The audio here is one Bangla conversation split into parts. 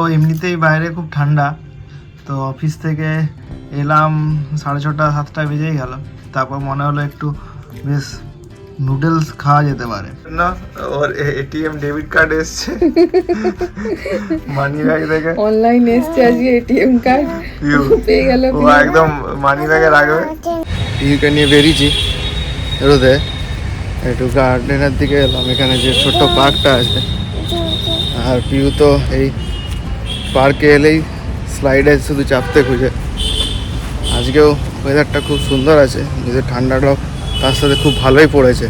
তো এমনিতেই বাইরে খুব ঠান্ডা, তো অফিস থেকে এলাম 6:30 7টা বেজেই গেল। তারপর মনে হলো একটু বেশ নুডলস খাওয়া যেতে পারে না। ওর এটিএম ডেবিট কার্ড এসছে মানি ব্যাগ থেকে, অনলাইন এসছে আজকে এটিএম কার্ড পেয়ে গেল। ও একদম মানি ব্যাগে রাখবে। পিউকে নিয়ে বেরিয়েছি রোদে, একটু গার্ডেনের দিকে এলাম, এখানে যে ছোট্ট পার্কটা আছে। আর পিউ তো এই পার্কে এলেই স্লাইডে শুধু চাপতে খুঁজে। আজকেও ওয়েদারটা খুব সুন্দর আছে, যদি ঠান্ডাটাও তার সাথে খুব ভালোই পড়েছে।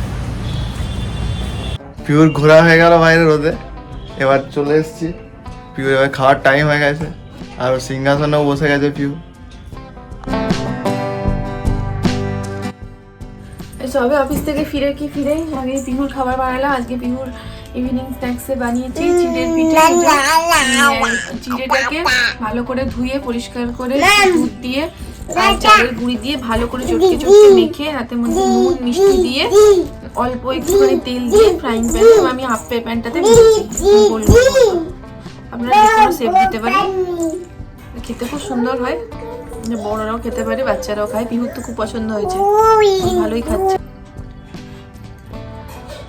পিউর ঘোরা হয়ে গেল বাইরে রোদে, এবার চলে এসেছি। পিউ এবার খাওয়ার টাইম হয়ে গেছে, আর সিংহাসনেও বসে গেছে পিউ। সবে অফিস থেকে ফিরে আগে পিহুর খাবার বানালাম। আজকে পিহুর ইভিনিং স্ন্যাক্সে বানিয়েছি চিড়ের পিঠে। চিড়েটাকে ভালো করে ধুয়ে পরিষ্কার করে দুধ দিয়ে আর চালের গুঁড়ি দিয়ে ভালো করে চটকে মেখে হাতের মধ্যে নুন মিষ্টি দিয়ে অল্প একটুখানি তেল দিয়ে ফ্রাইং প্যানে আমি হাফ প্যানটাতে ভেজেছি গোল গোল মতো। আপনারা যে কোনো শেপ দিতে পারেন, খেতে খুব সুন্দর হয়, বড়রাও খেতে পারে, বাচ্চারাও খায়। পিহুর তো খুব পছন্দ হয়েছে, ভালোই খাচ্ছে।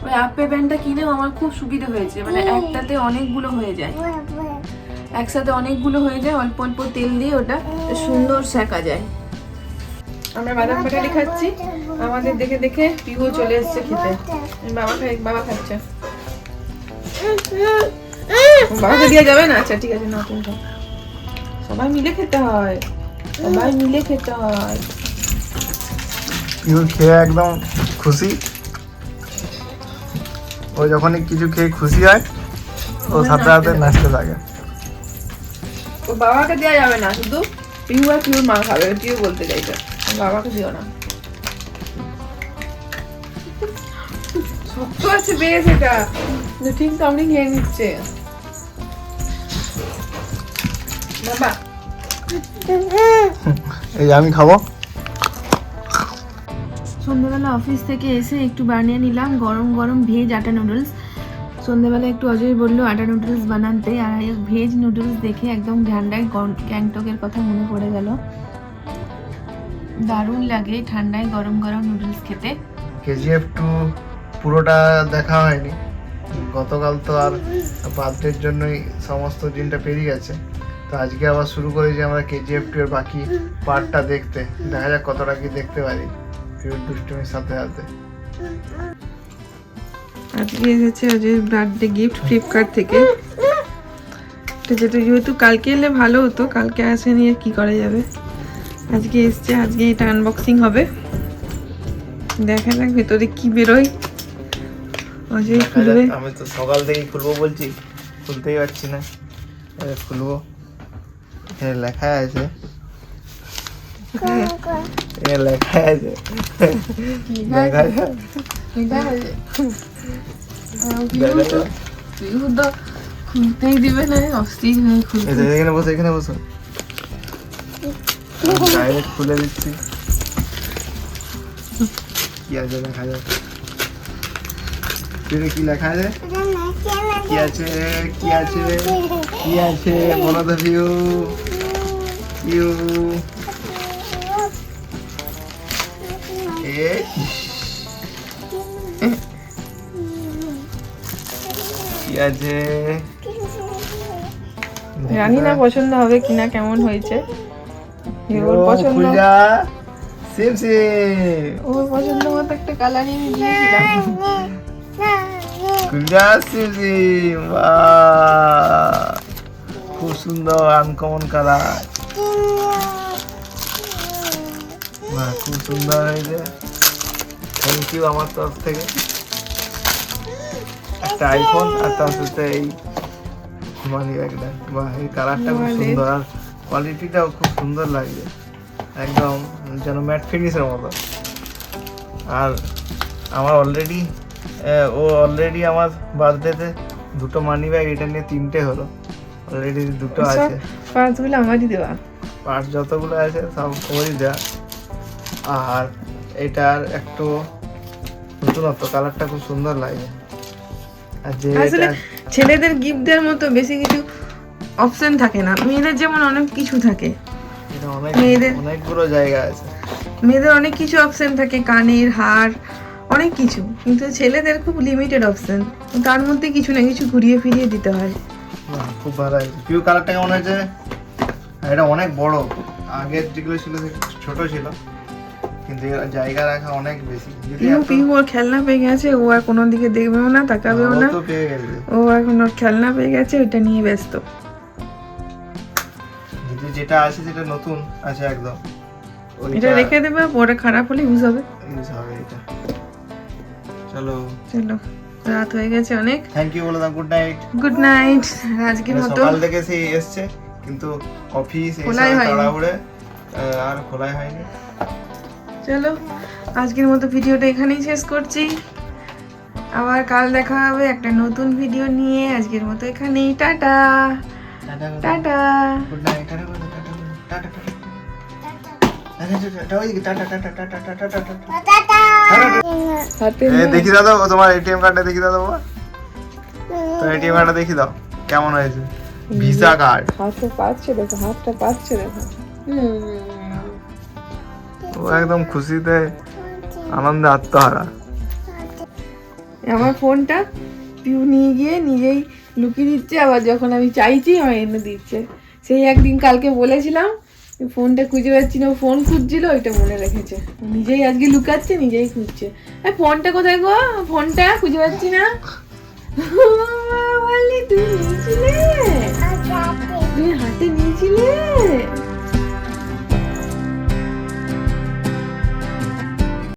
ওই আপে প্যানটা কিনেও আমার খুব সুবিধা হয়েছে, মানে একটাতে অনেকগুলো হয়ে যায়, একসাথে অনেকগুলো হয়ে যায়। অল্প অল্প তেল দিয়ে ওটা সুন্দর সেকা যায়। আমরা বাদাম পাটালি খাচ্ছি, আমাদের দেখে দেখে পিহু চলে এসছে খেতে। বাবা খাচ্ছে, বাবাকে দিয়ে যাবে না? আচ্ছা ঠিক আছে, না তুমি খাও। সবাই মিলে খেতে হয়, সবাই মিলে খেতে হয়। পিউ খেয়ে একদম খুশি। ও যখনই কিছু খেয়ে খুশি হয় ও সাথে সাথে নাচতে থাকে। ও বাবাকে দেওয়া যাবে না, শুধু পিহু আর পিহুর মা খাবে। পিহু বলতে চাইছে বাবাকে দিও না, শক্ত আছে বেশ এটা, ঠিক সামনে খেয়ে নিচ্ছে বাবা। এই আমি খাবো। সন্ধ্যেবেলা অফিস থেকে এসে একটু বানিয়ে নিলাম গরম গরম ভেজ আটা নুডলস। সন্ধ্যেবেলা একটু অজয় বললো আটা নুডলস বানাতে, আর ভেজ নুডলস দেখে একদম ঠান্ডায় গ্যাংটকের কথা মনে পড়ে গেল। দারুণ লাগে ঠান্ডায় গরম গরম নুডলস খেতে। কেজিএফ 2 পুরোটা দেখা হয়নি, গতকাল তো আর বার্থডের জন্যই সমস্ত দিনটা পেরিয়ে গেছে। তো আজকে আবার শুরু করেছি আমরা কেজিএফ 2 এর বাকি পার্টটা দেখতে। দেখা যাক কতটা কি দেখতে পারি দুষ্টুমির সাথে সাথে। আজকে এসেছে অজয়ের বার্থডে গিফট ফ্লিপকার্ট থেকে। যেটা যেহেতু কালকে এলে ভালো হতো, কালকে আসেনি, আর কি করা যাবে। আজকে এসছে, আজকে এটা আনবক্সিং হবে। দেখা যাক ভেতরে কি বেরোয়। অজয় খুলবে। আমি তো সকাল থেকেই খুলবো বলছি, খুলতেই পারছি না। খুলবো, এখানে লেখা আছে, লেখা আছে, খুলতেই দিবে না, অস্থির হয়ে খুলতে। এখানে বসো, এখানে বসো, ডাইরেক্ট খুলে দিচ্ছি। কি আছে লেখা যায়, কি লেখা আছে, কি আছে, কি আছে, কি আছে বলো তো পিউ। পিউ কি আছে জানি না পছন্দ হবে কিনা, কেমন হয়েছে। ওর পছন্দ, ওর পছন্দ মতো একটা কালারিং দিয়েছিলাম। খুব সুন্দর আনকমন কালার, খুব সুন্দর হয়েছে। থ্যাংক ইউ আমার তরফ থেকে। একটা আইফোন আর তার সাথে এই মানি ব্যাগটা, বা এই কালারটা খুব সুন্দর, আর কোয়ালিটিটাও খুব সুন্দর লাগছে, একদম যেন ম্যাট ফিনিশের মতো। আর আমার অলরেডি আমার বার্থডেতে দুটো মানি ব্যাগ, এটা নিয়ে 3টে হলো, অলরেডি 2টো আছে। পার্টসগুলো আমারই দেওয়া, পার্টস যতগুলো আছে সব ওরই দেওয়া। আর এটার একটু নতুনত্ব, কালারটা খুব সুন্দর লাগে। আর যে আসলে ছেলেদের গিফট দেওয়ার মতো বেশি কিছু অপশন থাকে না, মেয়েদের যেমন অনেক কিছু থাকে, এটা অনেক মেয়েদের- অনেকগুলো জায়গা আছে। মেয়েদের অনেক কিছু অপশন থাকে, কানের হার অনেক কিছু, কিন্তু ছেলেদের খুব লিমিটেড অপশন, তার মধ্যে কিছু না কিছু ঘুরিয়ে ফিরিয়ে দিতে হয়। বাহ, খুব ভালো হয়েছে। পিউ কালারটা কেমন হয়েছে? এটা অনেক বড়, আগের যেগুলো ছিল ছোট ছিল, কিন্তু এর জায়গা রাখা অনেক বেশি। যদি পিউ এত- পিউ ওর খেলনা পেয়ে গেছে, ও আর কোনো দিকে দেখবেও না, তাকাবেও ও না, তো পেয়ে গেছে। ও এখন ওর খেলনা পেয়ে গেছে, ওইটা নিয়ে ব্যস্ত। যদি যেটা আছে যেটা নতুন আছে একদম, এটা রেখে দেবে, পরে খারাপ হলে ইউজ হবে। ইউজ হবে এটা। চলো, চলো, রাত হয়ে গেছে অনেক, থ্যাংক ইউ বলে দাও, গুড নাইট। Good night. আজকের মতো সকাল থেকে সেই এসছে, কিন্তু অফিস এই খোলাই সময় হয়নি। তাড়াহুড়ে আর খোলাই হয়নি। চলো, আজকের মতো ভিডিওটা এখানেই শেষ করছি, আবার কাল দেখা হবে একটা নতুন ভিডিও নিয়ে। আজকের মতো এখানেই, tata tata. Good night, tata বলে দাও, টাটা বলে দাও, টাটা টাটা টাটা, ওই tata tata tata tata tata. হাতে দেখি দাও তো তোমার এটিএম কার্ডটা, দেখি দাও বাবা, তো এটিএম কার্ডটা দেখি দাও কেমন হয়েছে, ভিসা কার্ড। হাতে পাচ্ছে, দেখো হাতটা পাচ্ছে, দেখো। ও একদম খুশিতে আনন্দে আত্মহারা। আমার ফোনটা পিউ নিয়ে গিয়ে নিজেই লুকিয়ে দিচ্ছে, আবার যখন আমি চাইছি আমার এনে দিচ্ছে। সেই একদিন কালকে বলেছিলাম ফোনটা খুঁজে পাচ্ছি না, ও ফোন খুঁজছিল, ওইটা মনে রেখেছে, নিজেই আজকে লুকাচ্ছে, নিজেই খুঁজছে। ফোনটা কোথায় গো, ফোনটা খুঁজে পাচ্ছি না। বললি তুমি নিয়েছিলে, তুমি হাতে নিয়েছিলে।